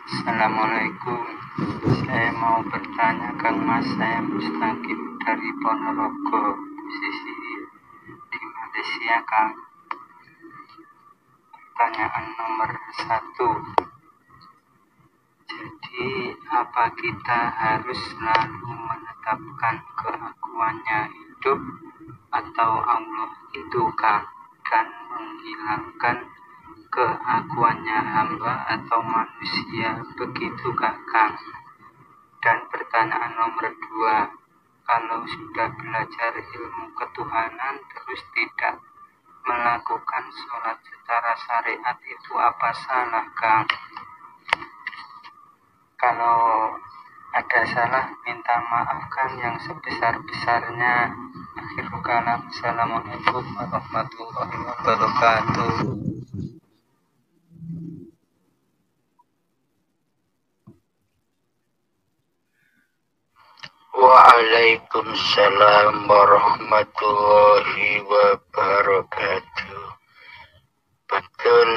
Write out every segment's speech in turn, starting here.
Assalamualaikum. Saya mau bertanya Kang Mas, saya Mustaqim dari Ponorogo, posisi di Malaysia Kang. Pertanyaan nomor 1. Jadi apa kita harus selalu menetapkan keakuannya hidup atau Allah itu Kang, dan menghilangkan keakuannya hamba atau manusia, begitukah Kang? Dan pertanyaan nomor 2, kalau sudah belajar ilmu ketuhanan terus tidak melakukan sholat secara syariat, itu apa salah Kang? Kalau ada salah, minta maafkan yang sebesar-besarnya. Akhirul kalam. Assalamualaikum warahmatullahi wabarakatuh. Waalaikumsalam warahmatullahi wabarakatuh. Betul,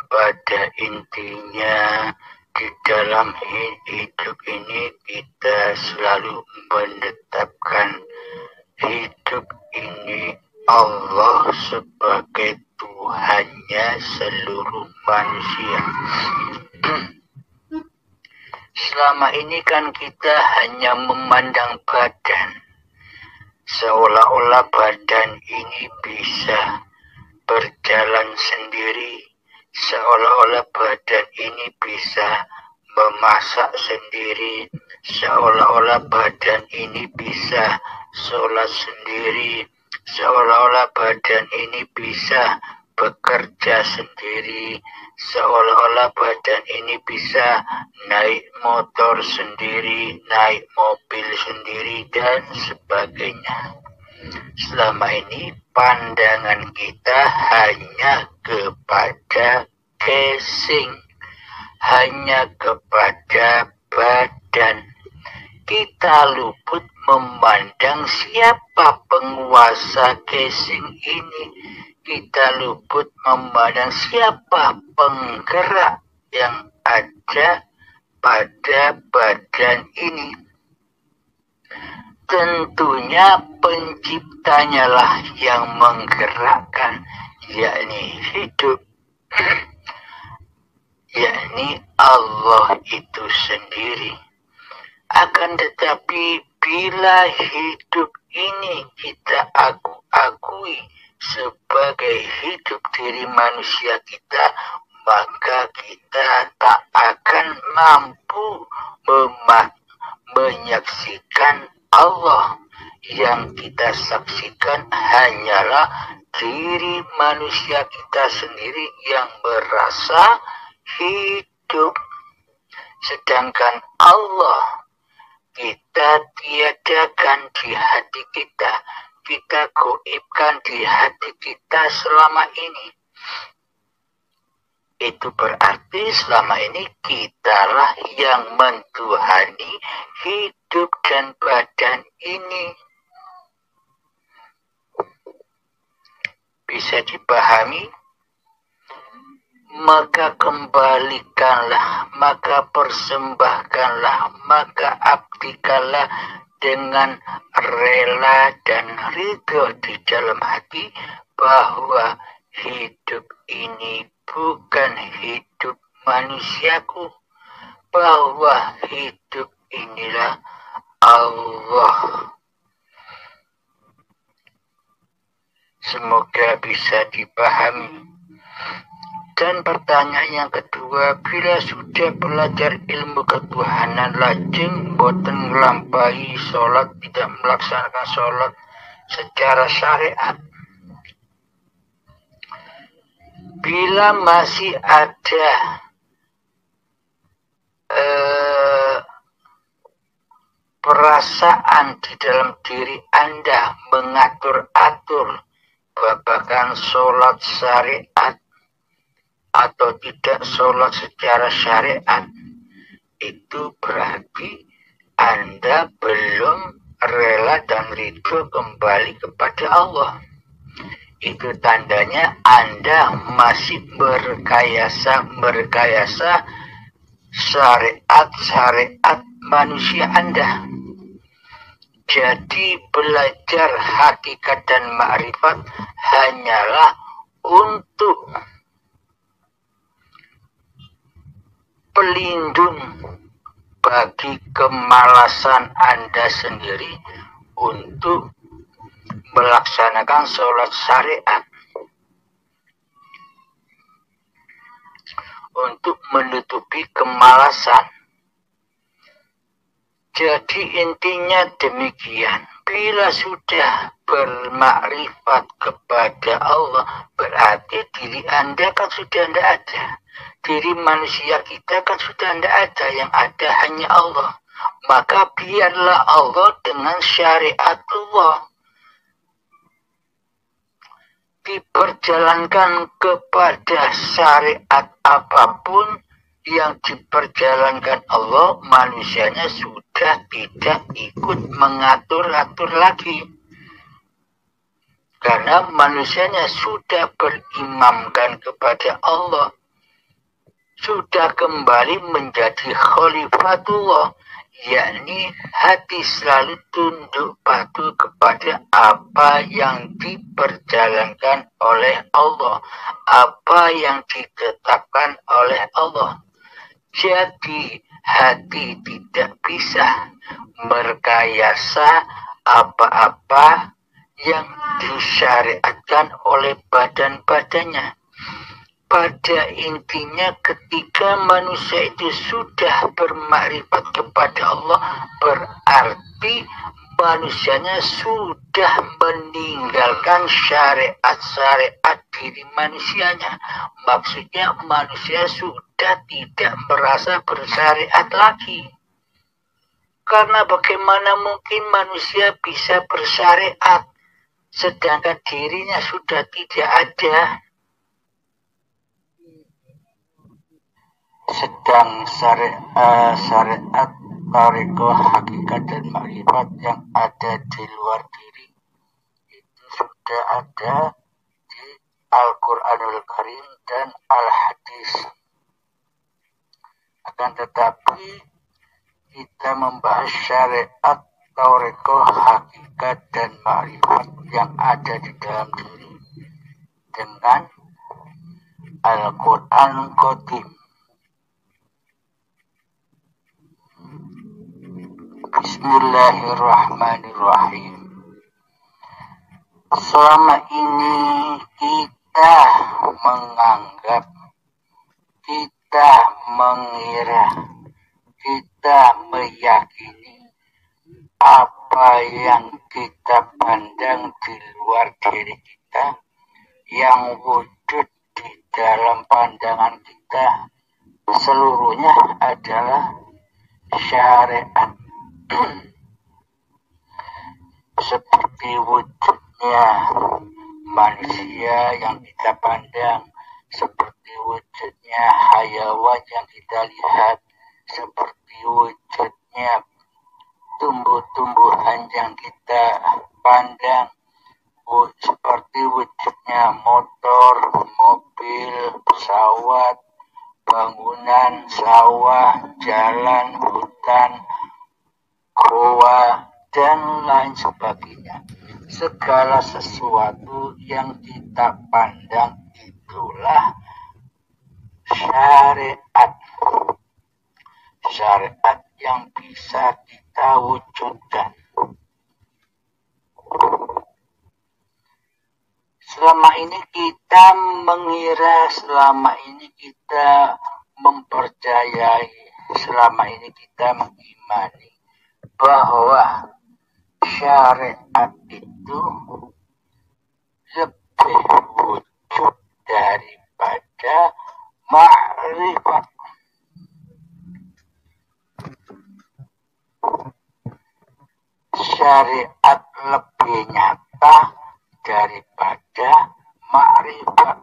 pada intinya di dalam hidup ini kita selalu menetapkan hidup ini Allah sebagai Tuhannya seluruh manusia. Selama ini kan kita hanya memandang badan, seolah-olah badan ini bisa berjalan sendiri, seolah-olah badan ini bisa memasak sendiri, seolah-olah badan ini bisa sholat sendiri, seolah-olah badan ini bisa bekerja sendiri, seolah-olah badan ini bisa naik motor sendiri, naik mobil sendiri, dan sebagainya. Selama ini pandangan kita hanya kepada casing, hanya kepada badan. Kita luput memandang siapa penguasa casing ini. Kita luput memandang siapa penggerak yang ada pada badan ini. Tentunya penciptanya lah yang menggerakkan, yakni hidup, yakni Allah itu sendiri. Akan tetapi bila hidup ini kita akui sebagai hidup diri manusia kita, maka kita tak akan mampu menyaksikan Allah. Yang kita saksikan hanyalah diri manusia kita sendiri yang merasa hidup. Sedangkan Allah kita tiadakan di hati kita, kita goibkan di hati kita selama ini. Itu berarti selama ini kitalah yang mentuhani hidup dan badan ini. Bisa dipahami? Maka kembalikanlah, maka persembahkanlah, maka abdikanlah dengan rela dan ridho di dalam hati bahwa hidup ini bukan hidup manusiaku, bahwa hidup inilah Allah. Semoga bisa dipahami. Dan pertanyaan yang kedua, bila sudah belajar ilmu ketuhanan lajeng boten nglampahi sholat, tidak melaksanakan sholat secara syariat, bila masih ada perasaan di dalam diri Anda mengatur-atur babakan sholat syariat atau tidak sholat secara syariat, itu berarti Anda belum rela dan ridho kembali kepada Allah. Itu tandanya Anda masih berkayasa syariat-syariat manusia Anda. Jadi belajar hakikat dan ma'rifat hanyalah untuk pelindung bagi kemalasan Anda sendiri untuk melaksanakan sholat syariat, untuk menutupi kemalasan. Jadi intinya demikian. Bila sudah bermakrifat kepada Allah, berarti diri Anda kan sudah tidak ada. Diri manusia kita kan sudah tidak ada. Yang ada hanya Allah. Maka biarlah Allah dengan syariat Allah diperjalankan kepada syariat apapun yang diperjalankan Allah, manusianya sudah tidak ikut mengatur-atur lagi. Karena manusianya sudah berimamkan kepada Allah, sudah kembali menjadi khalifatullah, yakni hati selalu tunduk patuh kepada apa yang diperjalankan oleh Allah, apa yang ditetapkan oleh Allah. Jadi hati tidak bisa merekayasa apa-apa yang disyariatkan oleh badan-badannya. Pada intinya ketika manusia itu sudah bermakrifat kepada Allah, berarti manusianya sudah meninggalkan syariat-syariat diri manusianya. Maksudnya manusia sudah tidak merasa bersyariat lagi. Karena bagaimana mungkin manusia bisa bersyariat sedangkan dirinya sudah tidak ada. Sedang syariat, tariqah, hakikat dan makrifat yang ada di luar diri itu sudah ada di Al-Quranul Karim dan Al-Hadis. Akan tetapi kita membahas syariat, tariqah, hakikat dan makrifat yang ada di dalam diri dengan Al-Quran Qadim. Bismillahirrahmanirrahim. Selama ini kita menganggap, kita mengira, kita meyakini apa yang kita pandang di luar diri kita, yang wujud di dalam pandangan kita, seluruhnya adalah syariat. Seperti wujudnya manusia yang kita pandang, seperti wujudnya hayawan yang kita lihat, seperti wujudnya tumbuh-tumbuhan yang kita pandang, seperti wujudnya motor, mobil, pesawat, bangunan, sawah, jalan, hutan, goa, dan lain sebagainya. Segala sesuatu yang kita pandang itulah syariat. Syariat yang bisa kita wujudkan. Selama ini kita mengira, selama ini kita mempercayai, selama ini kita mengimani bahwa syariat itu lebih wujud daripada ma'rifat. Syariat lebih nyata daripada ma'rifat.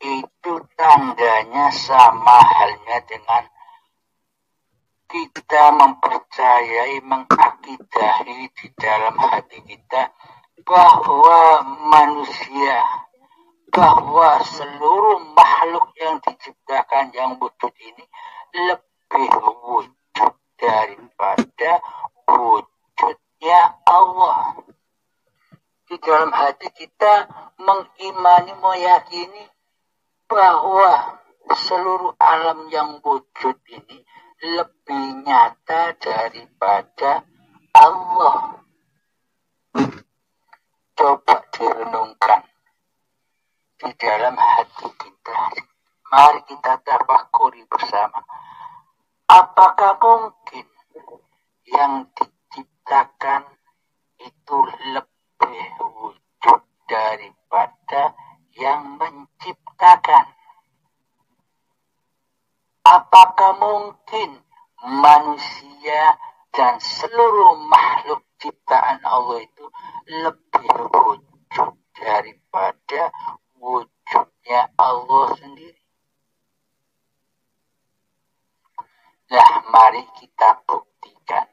Itu tandanya sama halnya dengan kita mempercayai, mengakidahi di dalam hati kita bahwa manusia bahwa seluruh makhluk yang diciptakan yang wujud ini lebih wujud daripada wujudnya Allah. Di dalam hati kita mengimani, meyakini bahwa seluruh alam yang wujud ini lebih nyata daripada Allah. Coba direnungkan di dalam hati kita. Mari kita tafakuri bersama. Apakah mungkin yang diciptakan itu lebih wujud daripada yang menciptakan? Apakah mungkin manusia dan seluruh makhluk ciptaan Allah itu lebih wujud daripada wujudnya Allah sendiri? Nah, mari kita buktikan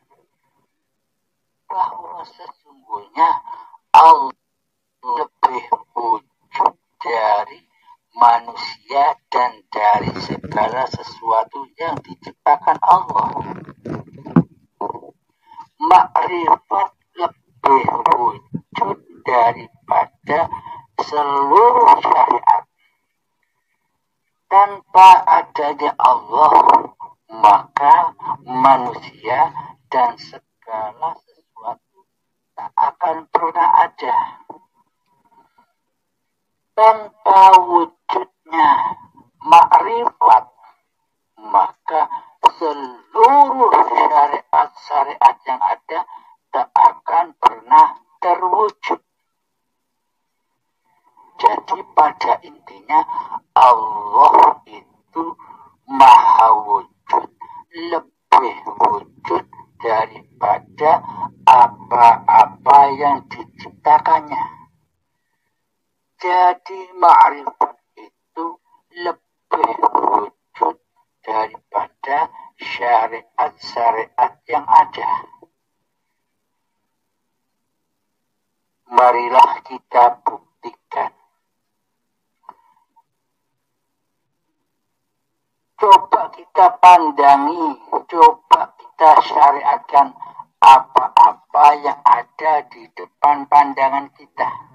bahwa sesungguhnya Allah lebih wujud dari manusia dan dari segala sesuatu yang diciptakan Allah. Makrifat lebih wujud daripada seluruh syariat. Tanpa adanya Allah, maka manusia dan segala sesuatu tak akan pernah ada. Tanpa wujudnya makrifat, maka seluruh syariat-syariat yang ada tak akan pernah terwujud. Jadi pada intinya Allah itu maha wujud, lebih wujud daripada apa-apa yang diciptakannya. Jadi ma'rifat itu lebih wujud daripada syariat-syariat yang ada. Marilah kita buktikan. Coba kita pandangi, coba kita syariatkan apa-apa yang ada di depan pandangan kita.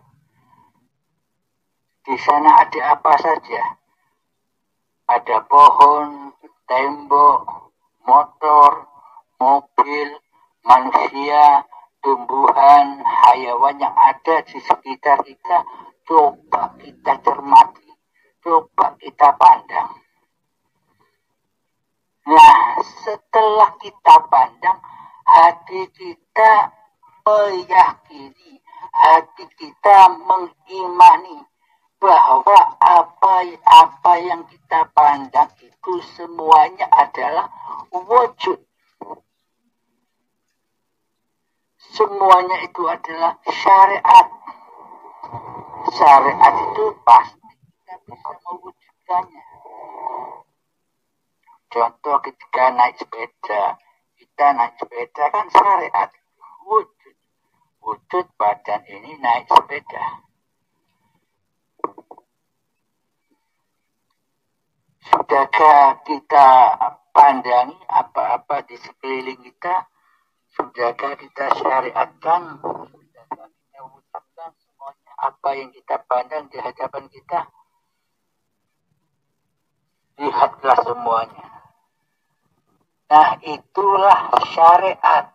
Di sana ada apa saja? Ada pohon, tembok, motor, mobil, manusia, tumbuhan, hayawan yang ada di sekitar kita. Coba kita cermati, coba kita pandang. Nah, setelah kita pandang, hati kita meyakini, hati kita mengimani bahwa apa yang kita pandang itu semuanya adalah wujud. Semuanya itu adalah syariat. Syariat itu pasti kita bisa mewujudkannya. Contoh ketika naik sepeda, kita naik sepeda kan syariat, wujud. Wujud badan ini naik sepeda. Sudahkah kita pandangi apa-apa di sekeliling kita? Sudahkah kita syariatkan? Sudahkah kita wujudkan semuanya apa yang kita pandang di hadapan kita? Lihatlah semuanya. Nah, itulah syariat.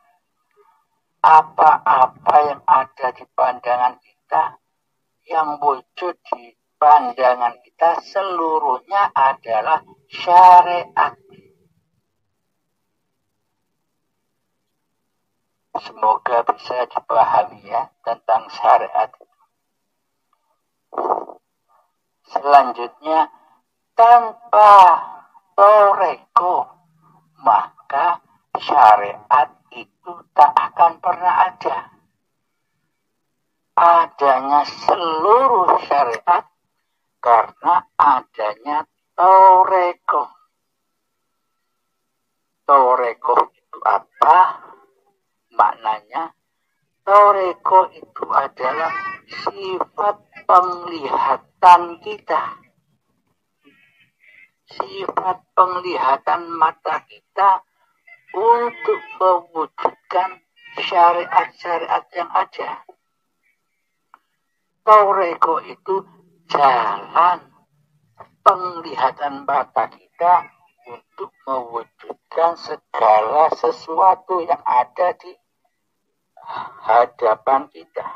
Apa-apa yang ada di pandangan kita, yang wujud di pandangan kita, seluruhnya adalah syariat. Semoga bisa dipahami ya tentang syariat. Selanjutnya, tanpa toreko, maka syariat itu tak akan pernah ada. Adanya seluruh syariat karena adanya toreko. Toreko itu apa? Maknanya, toreko itu adalah sifat penglihatan penglihatan kita. Sifat penglihatan mata kita untuk mewujudkan syariat-syariat yang ada. Toreko itu jalan penglihatan mata kita untuk mewujudkan segala sesuatu yang ada di hadapan kita.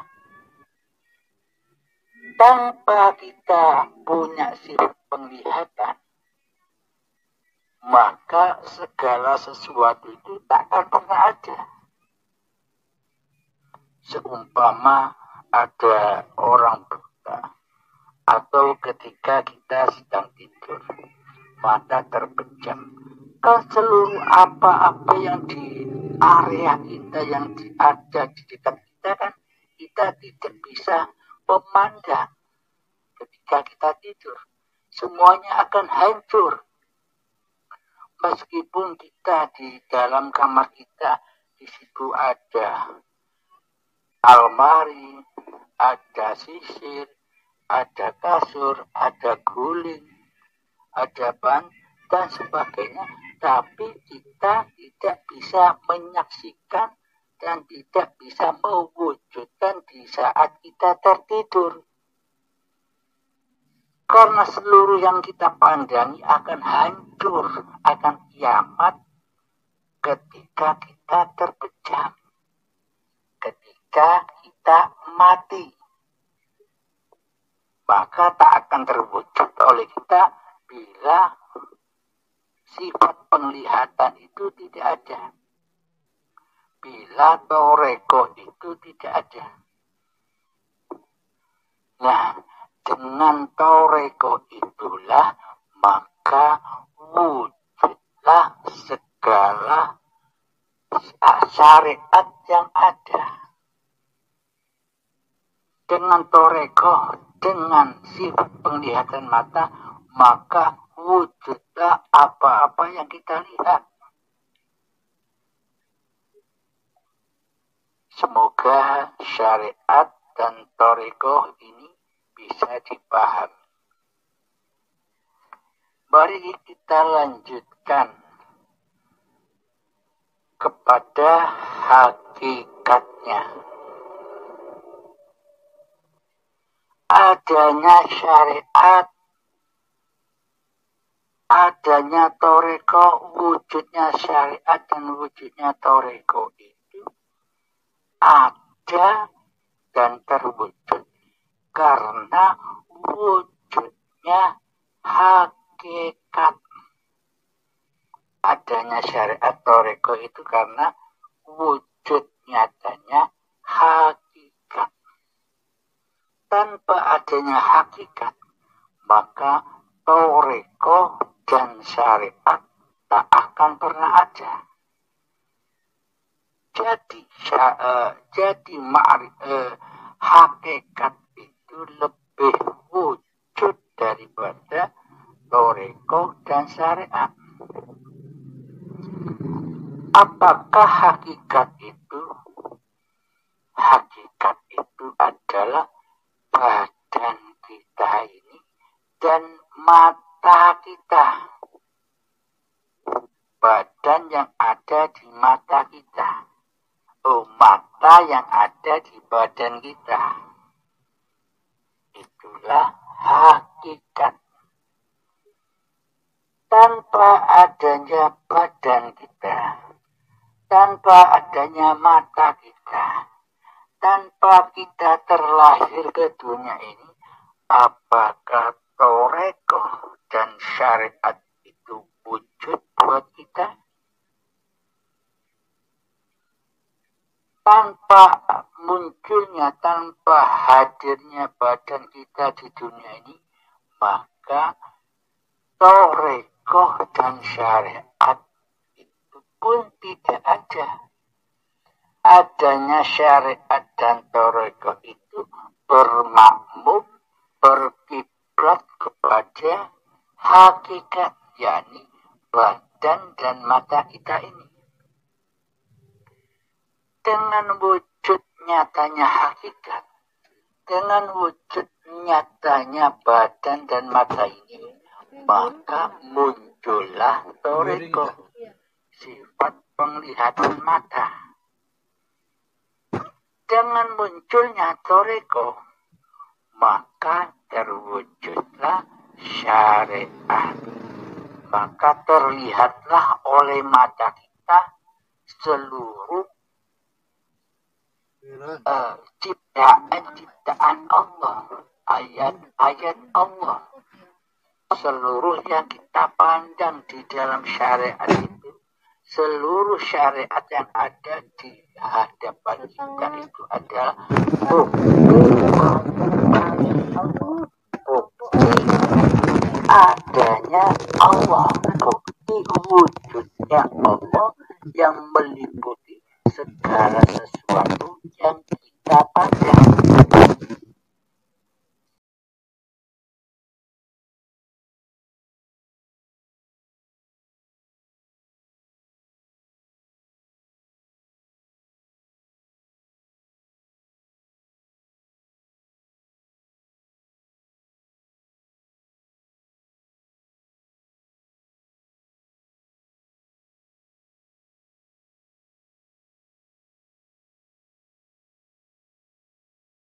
Tanpa kita punya sifat penglihatan, maka segala sesuatu itu tak akan pernah ada. Seumpama ada orang buta, atau ketika kita sedang tidur, mata terpejam, ke seluruh apa-apa yang di area kita, yang ada di dekat kita kan, kita tidak bisa memandang ketika kita tidur. Semuanya akan hancur. Meskipun kita di dalam kamar kita, di situ ada almari, ada sisir, ada kasur, ada guling, ada ban, dan sebagainya. Tapi kita tidak bisa menyaksikan dan tidak bisa mewujudkan di saat kita tertidur. Karena seluruh yang kita pandangi akan hancur, akan kiamat ketika kita terpejam, ketika kita mati. Maka tak akan terwujud oleh kita bila sifat penglihatan itu tidak ada. Bila toreko itu tidak ada. Nah, dengan toreko itulah maka wujudlah segala syariat yang ada. Dengan toreko, dengan sifat penglihatan mata, maka wujudlah apa-apa yang kita lihat. Semoga syariat dan toreko ini bisa dipahami. Mari kita lanjutkan kepada hakikatnya. Adanya syariat, adanya toreko, wujudnya syariat dan wujudnya toreko itu ada dan terwujud karena wujudnya hakikat. Adanya syariat toreko itu karena wujud nyatanya hakikat. Tanpa adanya hakikat, maka toreko dan syariat tak akan pernah ada. Jadi hakikat itu lebih wujud daripada toreko dan syariat. Apakah hakikat itu? Hakikat itu adalah badan kita ini dan mata kita. Badan yang ada di mata kita. Mata yang ada di badan kita. Itulah hakikat. Tanpa adanya badan kita, tanpa adanya mata kita, tanpa kita terlahir ke dunia ini, apakah toreko dan syariat itu wujud buat kita? Tanpa munculnya, tanpa hadirnya badan kita di dunia ini, maka toreko dan syariat itu pun tidak ada. Adanya syariat dan toreko itu bermakmum, berkiblat kepada hakikat, yakni badan dan mata kita ini. Dengan wujud nyatanya hakikat, Dengan wujud nyatanya badan dan mata ini, maka muncullah toriko, sifat penglihatan mata. Dengan munculnya toriko, maka terwujudlah syariat. Maka terlihatlah oleh mata kita seluruh ciptaan Allah, ayat-ayat Allah. Seluruh yang kita pandang di dalam syariat itu, seluruh syariat yang ada di hadapan kita itu adalah bukti adanya Allah, bukti wujudnya Allah yang meliputi segala sesuatu